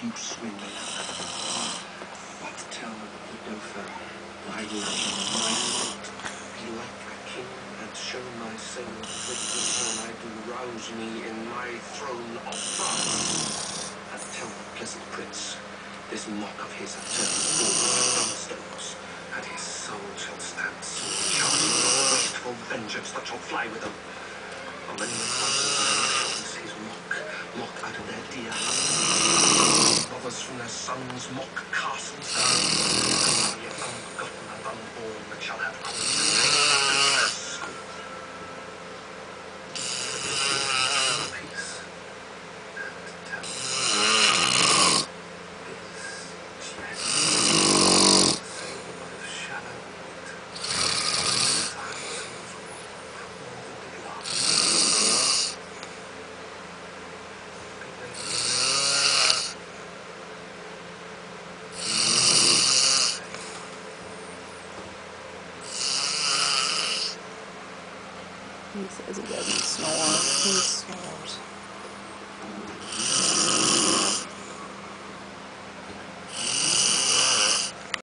you swing. But tell the dauphin, I will be like a king and show my sail quickly all I do rouse me in my throne of France. And tell the pleasant prince, this mock of his hath turned all stones, and his soul shall stand so charged with wasteful vengeance that shall fly with them. On many a his mock out of their dear houses. Mothers from their sons mock castles down, and yet unbegotten and unborn that shall have school. Peace and tell is fled. Say what of shallow wit, thousands walk more than love. He says he doesn't snore. He snores.